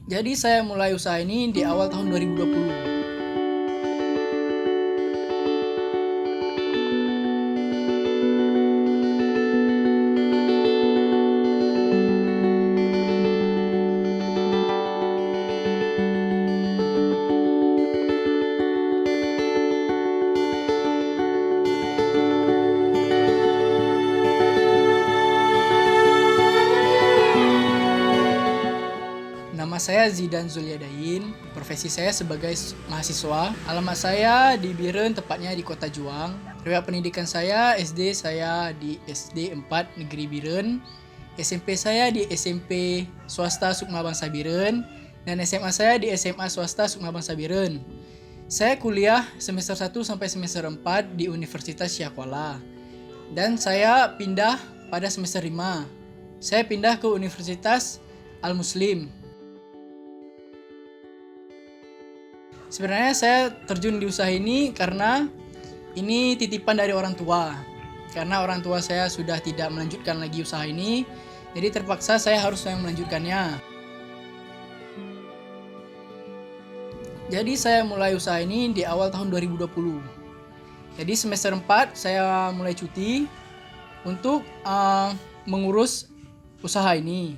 Jadi saya mulai usaha ini di awal tahun 2020. Nama saya Zidan Zuliadain, profesi saya sebagai mahasiswa. Alamat saya di Biren, tepatnya di Kota Juang. Riwayat pendidikan saya, SD saya di SD 4 Negeri Biren, SMP saya di SMP Swasta Sukma Bangsa Biren, dan SMA saya di SMA Swasta Sukma Bangsa Biren. Saya kuliah semester 1 sampai semester 4 di Universitas Syakuala. Dan saya pindah pada semester 5. Saya pindah ke Universitas Al-Muslim. Sebenarnya saya terjun di usaha ini karena ini titipan dari orang tua. Karena orang tua saya sudah tidak melanjutkan lagi usaha ini, jadi terpaksa saya harus yang melanjutkannya. Jadi saya mulai usaha ini di awal tahun 2020. Jadi semester 4 saya mulai cuti untuk mengurus usaha ini.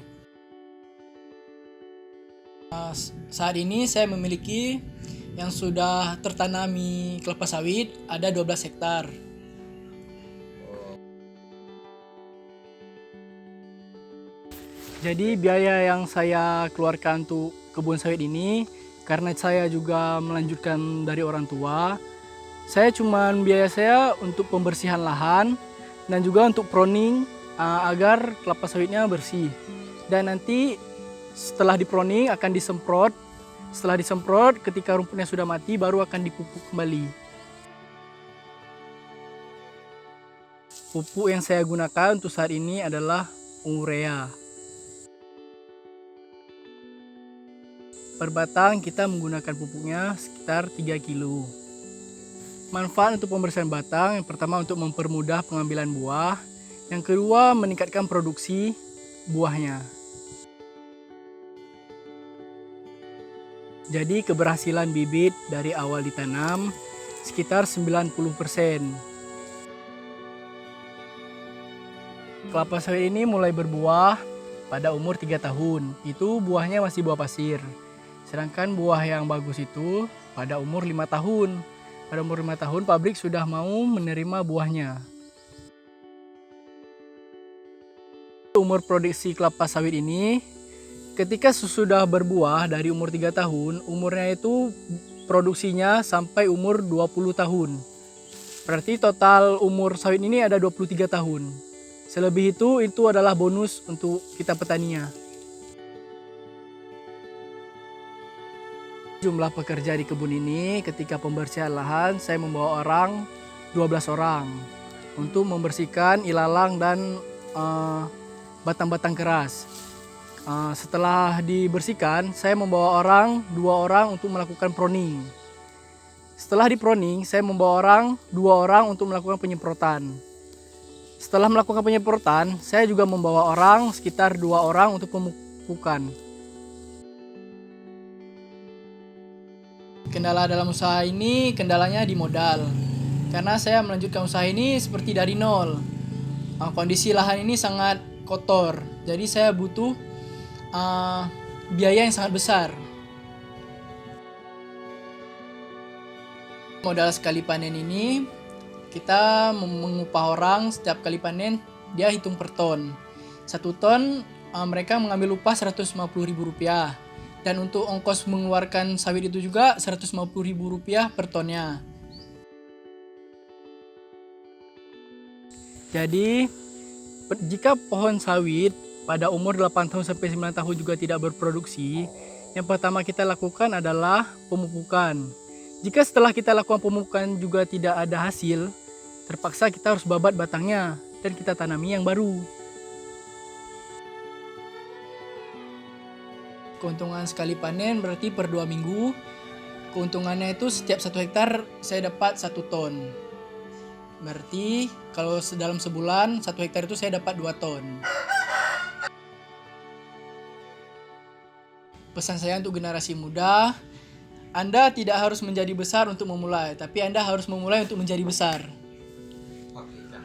Saat ini saya memiliki yang sudah tertanami kelapa sawit ada 12 hektar. Jadi biaya yang saya keluarkan untuk kebun sawit ini, karena saya juga melanjutkan dari orang tua, biaya saya untuk pembersihan lahan dan juga untuk pruning agar kelapa sawitnya bersih. Dan nanti setelah diproning akan disemprot. Setelah disemprot, ketika rumputnya sudah mati baru akan dipupuk kembali. Pupuk yang saya gunakan untuk saat ini adalah urea. Per batang kita menggunakan pupuknya sekitar 3 kilo. Manfaat untuk pembersihan batang, yang pertama untuk mempermudah pengambilan buah, yang kedua meningkatkan produksi buahnya. Jadi keberhasilan bibit dari awal ditanam sekitar 90%. Kelapa sawit ini mulai berbuah pada umur 3 tahun. Itu buahnya masih buah pasir. Sedangkan buah yang bagus itu pada umur 5 tahun. Pada umur 5 tahun pabrik sudah mau menerima buahnya. Umur produksi kelapa sawit ini ketika sudah berbuah dari umur 3 tahun, umurnya itu produksinya sampai umur 20 tahun. Berarti total umur sawit ini ada 23 tahun. Selebih itu adalah bonus untuk kita petaninya. Jumlah pekerja di kebun ini ketika pembersihan lahan saya membawa orang 12 orang untuk membersihkan ilalang dan batang-batang keras. Setelah dibersihkan, saya membawa dua orang untuk melakukan pruning. Setelah diproning, saya membawa dua orang untuk melakukan penyemprotan. Setelah melakukan penyemprotan, saya juga membawa sekitar 2 orang untuk pemupukan. Kendala dalam usaha ini, kendalanya di modal. Karena saya melanjutkan usaha ini seperti dari nol. Kondisi lahan ini sangat kotor, jadi saya butuh biaya yang sangat besar. Modal sekali panen ini, kita mengupah orang setiap kali panen, dia hitung per ton. 1 ton mereka mengambil upah Rp150.000. Dan untuk ongkos mengeluarkan sawit itu juga Rp150.000 per tonnya. Jadi jika pohon sawit pada umur 8 tahun sampai 9 tahun juga tidak berproduksi, yang pertama kita lakukan adalah pemupukan. Jika setelah kita lakukan pemupukan juga tidak ada hasil, terpaksa kita harus babat batangnya dan kita tanami yang baru. Keuntungan sekali panen berarti per 2 minggu. Keuntungannya itu setiap 1 hektar saya dapat 1 ton. Berarti kalau dalam sebulan 1 hektar itu saya dapat 2 ton. pesan saya untuk generasi muda, Anda tidak harus menjadi besar untuk memulai, tapi Anda harus memulai untuk menjadi besar. Oke, Kak.